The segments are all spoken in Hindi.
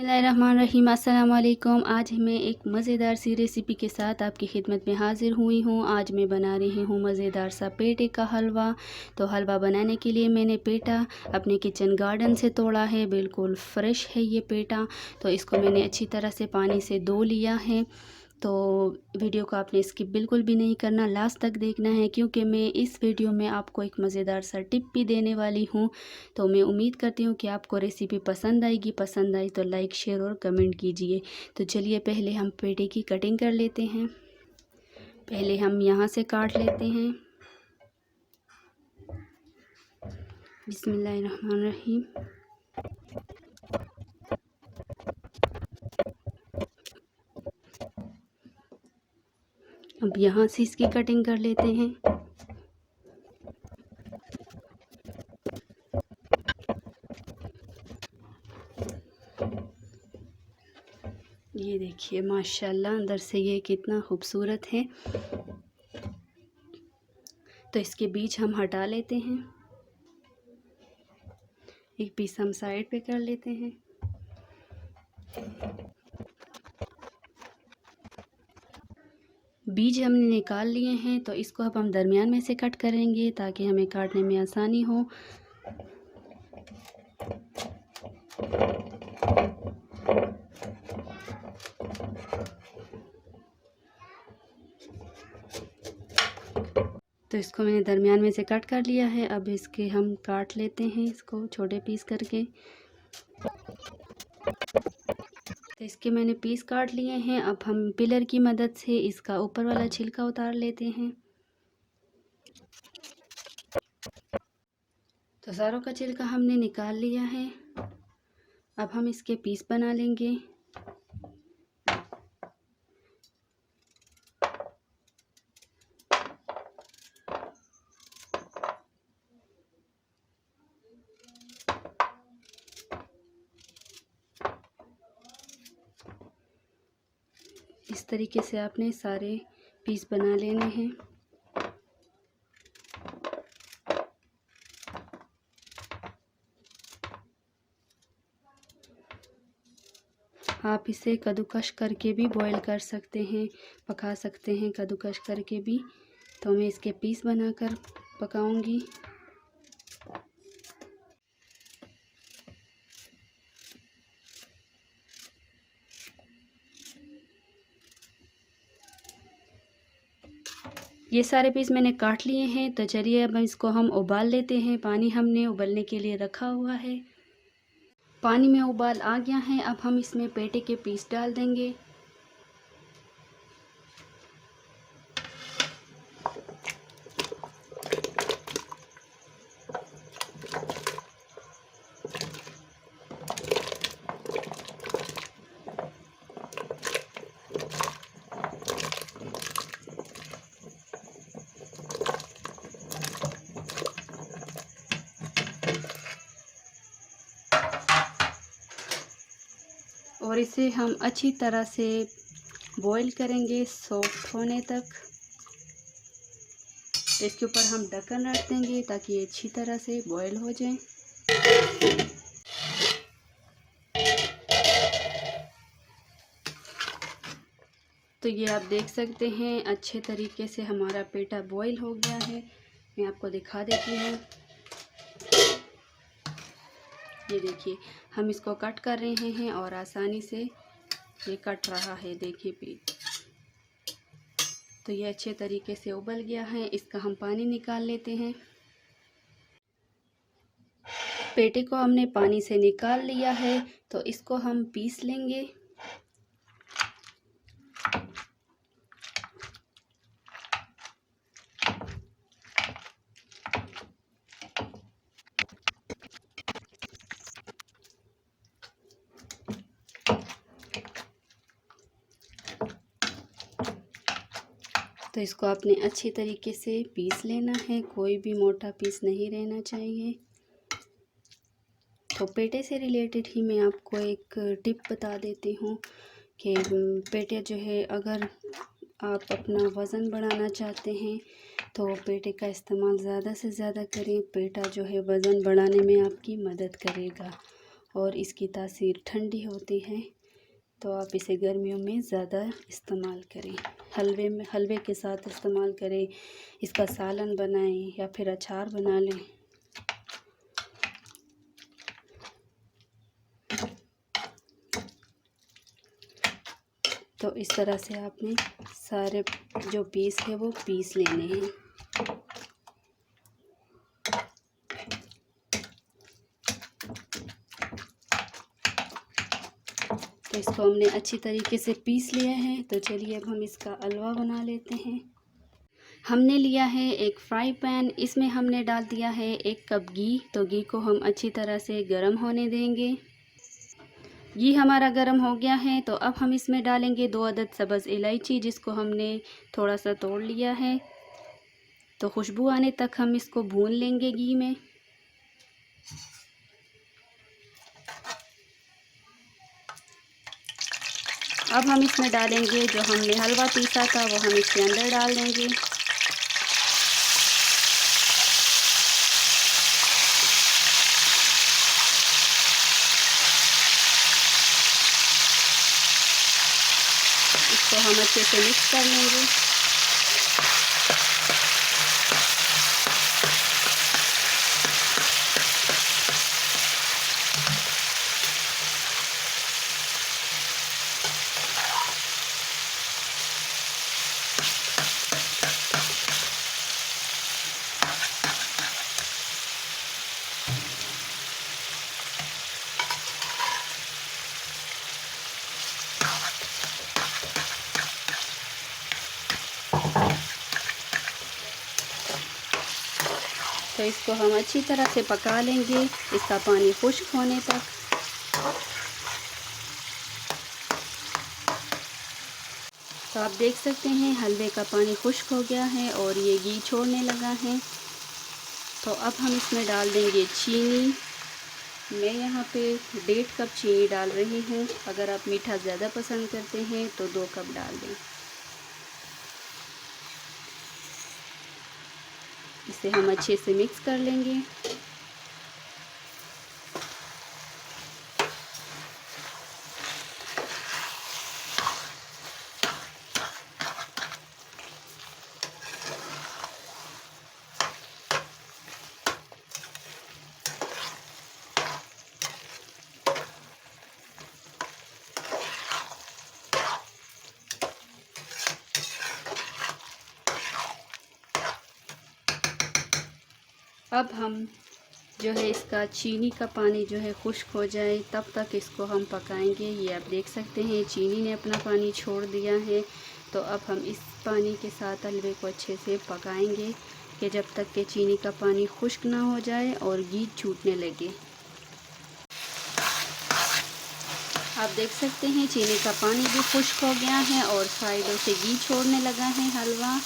बिस्मिल्लाहिर्रहमानिर्रहीम। अस्सलाम वालेकुम। आज मैं एक मज़ेदार सी रेसिपी के साथ आपकी खिदमत में हाज़िर हुई हूँ। आज मैं बना रही हूँ मज़ेदार सा पेठे का हलवा। तो हलवा बनाने के लिए मैंने पेठा अपने किचन गार्डन से तोड़ा है, बिल्कुल फ़्रेश है ये पेठा। तो इसको मैंने अच्छी तरह से पानी से धो लिया है। तो वीडियो को आपने स्किप बिल्कुल भी नहीं करना, लास्ट तक देखना है, क्योंकि मैं इस वीडियो में आपको एक मज़ेदार सा टिप भी देने वाली हूँ। तो मैं उम्मीद करती हूँ कि आपको रेसिपी पसंद आएगी। पसंद आई तो लाइक, शेयर और कमेंट कीजिए। तो चलिए पहले हम पेठे की कटिंग कर लेते हैं। पहले हम यहाँ से काट लेते हैं। बिस्मिल्लाहिर्रहमानिर्रहीम। अब यहाँ से इसकी कटिंग कर लेते हैं। ये देखिए माशाल्लाह अंदर से ये कितना खूबसूरत है। तो इसके बीज हम हटा लेते हैं। एक पीस हम साइड पे कर लेते हैं। बीज हमने निकाल लिए हैं, तो इसको अब हम दरमियान में से कट करेंगे ताकि हमें काटने में आसानी हो। तो इसको मैंने दरमियान में से कट कर लिया है। अब इसके हम काट लेते हैं, इसको छोटे पीस करके। तो इसके मैंने पीस काट लिए हैं। अब हम पिलर की मदद से इसका ऊपर वाला छिलका उतार लेते हैं। तो सारों का छिलका हमने निकाल लिया है। अब हम इसके पीस बना लेंगे। इस तरीके से आपने सारे पीस बना लेने हैं। आप इसे कद्दूकस करके भी बॉईल कर सकते हैं, पका सकते हैं कद्दूकस करके भी। तो मैं इसके पीस बनाकर पकाऊंगी। ये सारे पीस मैंने काट लिए हैं। तो चलिए अब इसको हम उबाल लेते हैं। पानी हमने उबलने के लिए रखा हुआ है। पानी में उबाल आ गया है। अब हम इसमें पेठे के पीस डाल देंगे। और इसे हम अच्छी तरह से बॉईल करेंगे सॉफ्ट होने तक। इसके ऊपर हम ढक्कन रख देंगे ताकि ये अच्छी तरह से बॉईल हो जाए। तो ये आप देख सकते हैं अच्छे तरीके से हमारा पेठा बॉईल हो गया है। मैं आपको दिखा देती हूँ। ये देखिए हम इसको कट कर रहे हैं और आसानी से ये कट रहा है, देखिए पीस। तो ये अच्छे तरीके से उबल गया है। इसका हम पानी निकाल लेते हैं। पेठे को हमने पानी से निकाल लिया है। तो इसको हम पीस लेंगे। तो इसको आपने अच्छी तरीके से पीस लेना है, कोई भी मोटा पीस नहीं रहना चाहिए। तो पेठे से रिलेटेड ही मैं आपको एक टिप बता देती हूँ कि पेठे जो है, अगर आप अपना वज़न बढ़ाना चाहते हैं तो पेठे का इस्तेमाल ज़्यादा से ज़्यादा करें। पेठा जो है वज़न बढ़ाने में आपकी मदद करेगा। और इसकी तासीर ठंडी होती है, तो आप इसे गर्मियों में ज़्यादा इस्तेमाल करें। हलवे के साथ इस्तेमाल करें, इसका सालन बनाएं या फिर अचार बना लें। तो इस तरह से आपने सारे जो पीस है वो पीस लेने हैं। तो इसको हमने अच्छी तरीके से पीस लिया है। तो चलिए अब हम इसका हलवा बना लेते हैं। हमने लिया है एक फ्राई पैन, इसमें हमने डाल दिया है 1 कप घी। तो घी को हम अच्छी तरह से गर्म होने देंगे। घी हमारा गर्म हो गया है, तो अब हम इसमें डालेंगे 2 अदद सब्ज़ इलायची, जिसको हमने थोड़ा सा तोड़ लिया है। तो खुशबू आने तक हम इसको भून लेंगे घी में। अब हम इसमें डालेंगे जो हमने हलवा पीसा था, वो हम इसके अंदर डाल देंगे। इसको हम अच्छे से मिक्स कर लेंगे। तो इसको हम अच्छी तरह से पका लेंगे, इसका पानी खुश्क होने तक। तो आप देख सकते हैं हलवे का पानी खुश्क हो गया है और ये घी छोड़ने लगा है। तो अब हम इसमें डाल देंगे चीनी। मैं यहाँ पे 1.5 कप चीनी डाल रही हूँ। अगर आप मीठा ज़्यादा पसंद करते हैं तो 2 कप डाल दें। इसे हम अच्छे से मिक्स कर लेंगे। अब हम जो है इसका चीनी का पानी जो है खुश्क हो जाए तब तक इसको हम पकाएंगे। ये आप देख सकते हैं चीनी ने अपना पानी छोड़ दिया है। तो अब हम इस पानी के साथ हलवे को अच्छे से पकाएंगे कि जब तक कि चीनी का पानी खुश्क ना हो जाए और घी छूटने लगे। आप देख सकते हैं चीनी का पानी भी खुश्क हो गया है और साइडों से घी छोड़ने लगा है हलवा।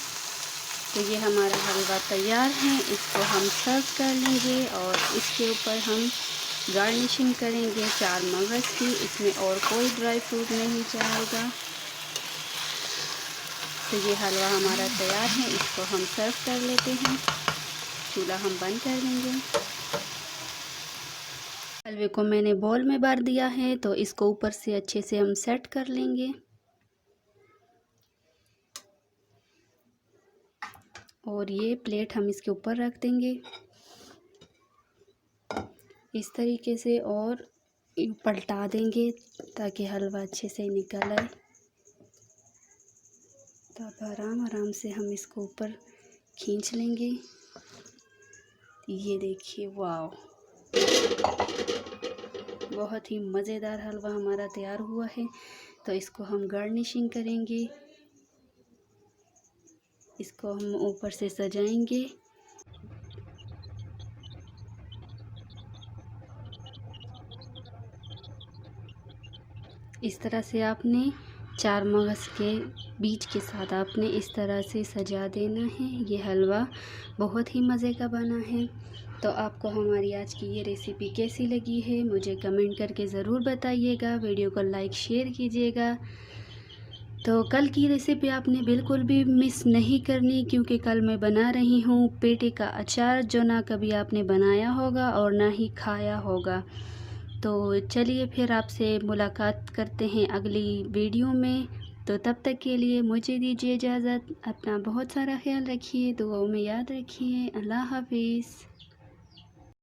तो ये हमारा हलवा तैयार है। इसको हम सर्व कर लेंगे और इसके ऊपर हम गार्निशिंग करेंगे 4 मगज़ की। इसमें और कोई ड्राई फ्रूट नहीं जाएगा। तो ये हलवा हमारा तैयार है, इसको हम सर्व कर लेते हैं। चूल्हा हम बंद कर देंगे। हलवे को मैंने बाउल में भर दिया है, तो इसको ऊपर से अच्छे से हम सेट कर लेंगे। और ये प्लेट हम इसके ऊपर रख देंगे इस तरीके से और पलटा देंगे ताकि हलवा अच्छे से निकल आए। तो अब आराम से हम इसको ऊपर खींच लेंगे। ये देखिए, वाह, बहुत ही मज़ेदार हलवा हमारा तैयार हुआ है। तो इसको हम गार्निशिंग करेंगे, इसको हम ऊपर से सजाएंगे। इस तरह से आपने 4 मगज़ के बीज के साथ आपने इस तरह से सजा देना है। ये हलवा बहुत ही मज़े का बना है। तो आपको हमारी आज की ये रेसिपी कैसी लगी है मुझे कमेंट करके ज़रूर बताइएगा। वीडियो को लाइक शेयर कीजिएगा। तो कल की रेसिपी आपने बिल्कुल भी मिस नहीं करनी, क्योंकि कल मैं बना रही हूँ पेठे का अचार, जो ना कभी आपने बनाया होगा और ना ही खाया होगा। तो चलिए फिर आपसे मुलाकात करते हैं अगली वीडियो में। तो तब तक के लिए मुझे दीजिए इजाज़त। अपना बहुत सारा ख्याल रखिए, दुआओं में याद रखिए। अल्लाह हाफ़िज़।